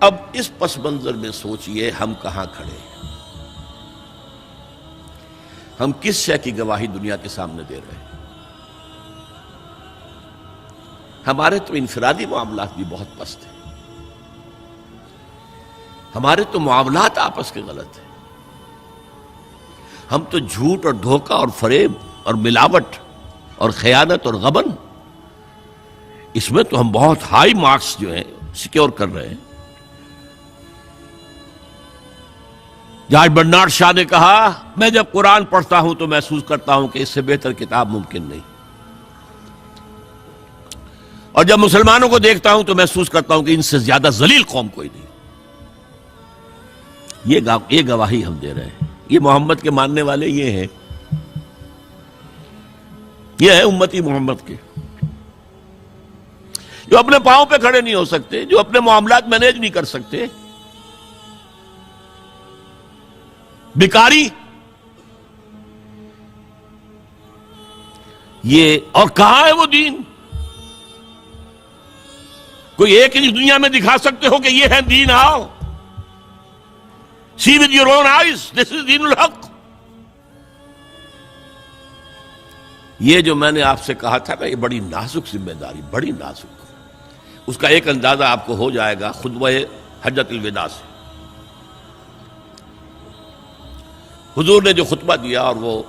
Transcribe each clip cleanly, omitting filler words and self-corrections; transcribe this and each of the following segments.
اب اس پس منظر میں سوچئے ہم کہاں کھڑے ہیں، ہم کس شے کی گواہی دنیا کے سامنے دے رہے ہیں؟ ہمارے تو انفرادی معاملات بھی بہت پست ہیں، ہمارے تو معاملات آپس کے غلط ہیں، ہم تو جھوٹ اور دھوکہ اور فریب اور ملاوٹ اور خیانت اور غبن، اس میں تو ہم بہت ہائی مارکس جو ہیں سیکیور کر رہے ہیں۔ جارج برنارڈ شاہ نے کہا، میں جب قرآن پڑھتا ہوں تو محسوس کرتا ہوں کہ اس سے بہتر کتاب ممکن نہیں، اور جب مسلمانوں کو دیکھتا ہوں تو محسوس کرتا ہوں کہ ان سے زیادہ ذلیل قوم کوئی نہیں۔ یہ گواہی ہم دے رہے ہیں، یہ محمد کے ماننے والے یہ ہیں، یہ ہے امتی محمد کے، جو اپنے پاؤں پہ کھڑے نہیں ہو سکتے، جو اپنے معاملات مینیج نہیں کر سکتے، بیکاری، یہ اور کہاں ہے وہ دین؟ کوئی ایک ہی دنیا میں دکھا سکتے ہو کہ یہ ہے دین؟ آؤ see with your own eyes, this is دین الحق۔ یہ جو میں نے آپ سے کہا تھا نا، یہ بڑی نازک ذمہ داری، بڑی نازک، اس کا ایک اندازہ آپ کو ہو جائے گا خطبہ حجۃ الوداع سے۔ حضور نے جو خطبہ دیا، اور وہ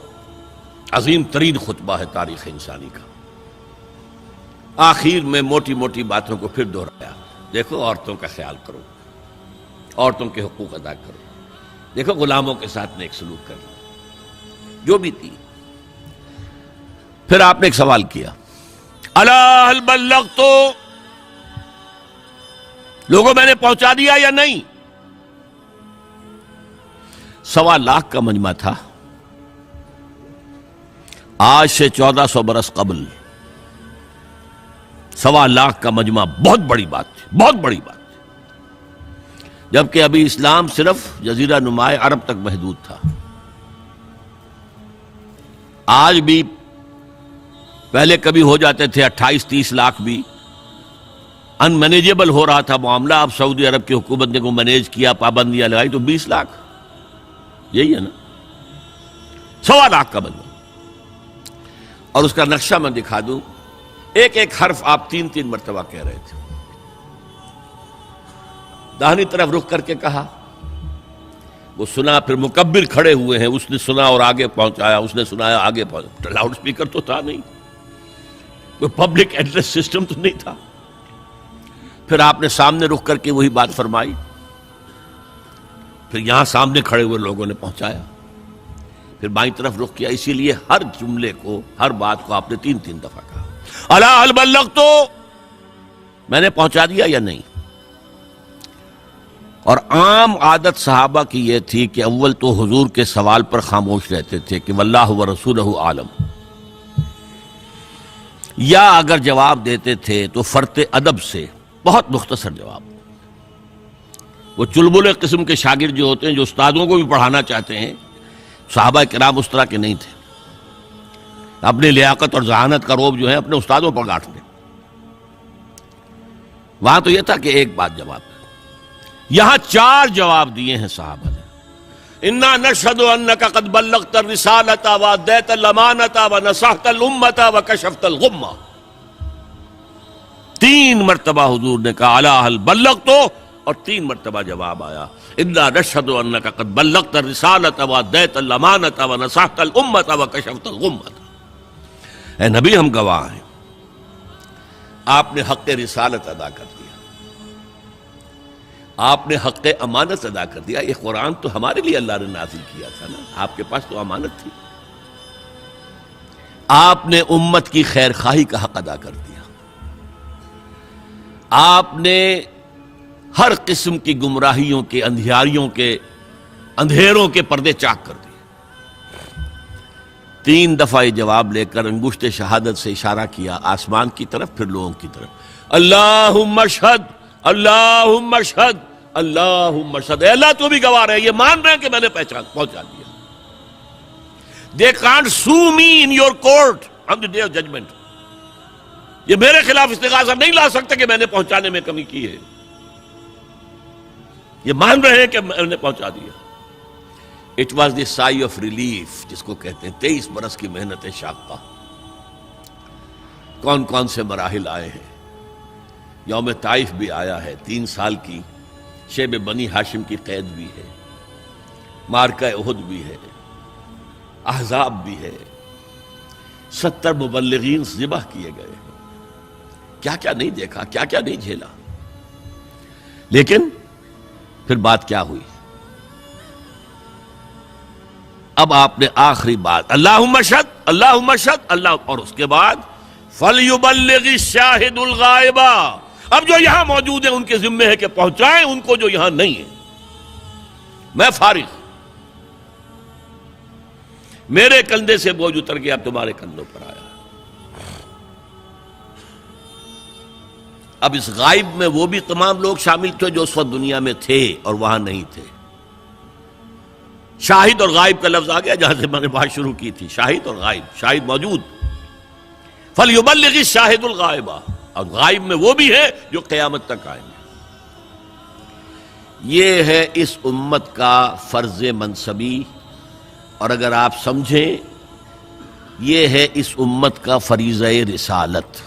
عظیم ترین خطبہ ہے تاریخ انسانی کا، آخر میں موٹی موٹی باتوں کو پھر دہرایا۔ دیکھو عورتوں کا خیال کرو، عورتوں کے حقوق ادا کرو، دیکھو غلاموں کے ساتھ نیک سلوک کرنا، جو بھی تھی۔ پھر آپ نے ایک سوال کیا، الا هل بلغت، لوگوں میں نے پہنچا دیا یا نہیں؟ 1.25 لاکھ کا مجمع تھا، آج سے 1400 برس قبل 1.25 لاکھ کا مجمع بہت بڑی بات تھی، بہت بڑی بات تھی، جبکہ ابھی اسلام صرف جزیرہ نما عرب تک محدود تھا۔ آج بھی پہلے کبھی ہو جاتے تھے 28-30 لاکھ بھی، ان مینیجیبل ہو رہا تھا معاملہ۔ اب سعودی عرب کی حکومت نے کو مینیج کیا، پابندیاں لگائی تو 20 لاکھ، یہی ہے نا 1.25 لاکھ کا مجمع۔ اور اس کا نقشہ میں دکھا دوں، ایک ایک حرف آپ 3 مرتبہ کہہ رہے تھے۔ داہنی طرف رخ کر کے کہا، وہ سنا، پھر مکبر کھڑے ہوئے ہیں، اس نے سنا اور آگے پہنچایا، اس نے سنایا آگے پہنچایا۔ لاؤڈ سپیکر تو تھا نہیں، کوئی پبلک ایڈریس سسٹم تو نہیں تھا۔ پھر آپ نے سامنے رخ کر کے وہی بات فرمائی، پھر یہاں سامنے کھڑے ہوئے لوگوں نے پہنچایا، پھر بائیں طرف رخ کیا۔ اسی لیے ہر جملے کو، ہر بات کو آپ نے 3 دفعہ کہا، الا هل بلغت، میں نے پہنچا دیا یا نہیں؟ اور عام عادت صحابہ کی یہ تھی کہ اول تو حضور کے سوال پر خاموش رہتے تھے کہ واللہ ورسولہ عالم، یا اگر جواب دیتے تھے تو فرط ادب سے بہت مختصر جواب۔ وہ چلبلے قسم کے شاگرد جو ہوتے ہیں، جو استادوں کو بھی پڑھانا چاہتے ہیں، صحابہ کرام اس طرح کے نہیں تھے، اپنی لیاقت اور ذہانت کا روب جو ہے اپنے استادوں پر گاٹھ دیں۔ وہاں تو یہ تھا کہ ایک بات جواب، یہاں 4 جواب دیے ہیں صحابہ نے۔ انا نشہد انک قد بلغت الرسالۃ وادیت الامانۃ ونصحت الامۃ وکشفت الغمۃ۔ 3 مرتبہ حضور نے کہا الا هل بلغت، اور 3 مرتبہ جواب آیا انا نشہد انک قد بلغت الرسالۃ وادیت الامانۃ ونصحت الامۃ وکشفت الغمۃ۔ اے نبی، ہم گواہ ہیں، آپ نے حق رسالت ادا کر دیا، آپ نے حق امانت ادا کر دیا۔ یہ قرآن تو ہمارے لیے اللہ نے نازل کیا تھا نا، آپ کے پاس تو امانت تھی۔ آپ نے امت کی خیر خواہی کا حق ادا کر دیا، آپ نے ہر قسم کی گمراہیوں کے، اندھیاریوں کے، اندھیروں کے پردے چاک کر دیے۔ 3 دفعہ یہ جواب لے کر انگشت شہادت سے اشارہ کیا آسمان کی طرف، پھر لوگوں کی طرف، اللہم اشہد، اللہم اشہد، اللہم اشہد۔ اے اللہ تو بھی گواہ رہے، یہ مان رہے ہیں کہ میں نے پہنچا دیا۔ They can't sue me in your court on the day of judgment۔ یہ میرے خلاف استغاثہ نہیں لا سکتے کہ میں نے پہنچانے میں کمی کی ہے۔ یہ مان رہے ہیں کہ میں نے پہنچا دیا. It was the sigh of relief جس کو کہتے ہیں. 23 برس کی محنت شاقہ. کون کون سے مراحل آئے ہیں. یوم طائف بھی آیا ہے, 3 سال کی شیب بنی ہاشم کی قید بھی ہے, مارکہ احد بھی ہے, احزاب بھی ہے, 70 مبلغین ذبح کیے گئے ہیں. کیا کیا نہیں دیکھا, کیا کیا نہیں جھیلا. لیکن پھر بات کیا ہوئی؟ اب آپ نے آخری بات اللہم اشہد اللہم اشہد اللہ, اور اس کے بعد فَلْيُبَلِّغِ الشَّاهِدُ الْغَائِبَ. اب جو یہاں موجود ہیں ان کے ذمہ ہے کہ پہنچائیں ان کو جو یہاں نہیں ہے. میں فارغ, میرے کندھے سے بوجھ اتر گیا, اب تمہارے کندھوں پر آیا. اب اس غائب میں وہ بھی تمام لوگ شامل تھے جو اس وقت دنیا میں تھے اور وہاں نہیں تھے. شاہد اور غائب کا لفظ آ گیا جہاں سے میں نے بات شروع کی تھی. شاہد اور غائب, شاہد موجود. فَلْيُبَلِّغِ الشَّاهِدُ الْغَائِبَ, اور غائب میں وہ بھی ہے جو قیامت تک آئیں گے. یہ ہے اس امت کا فرض منصبی, اور اگر آپ سمجھیں یہ ہے اس امت کا فریضہ رسالت.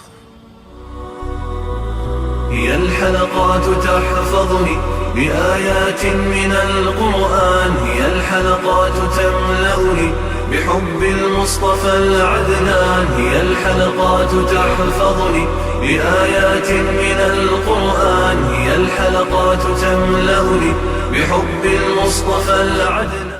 هي الحلقات تحفظني بآيات من القرآن, هي الحلقات تملأني بحب المصطفى العدنان, هي الحلقات تحفظني بآيات من القرآن, هي الحلقات تملأني بحب المصطفى العدنان.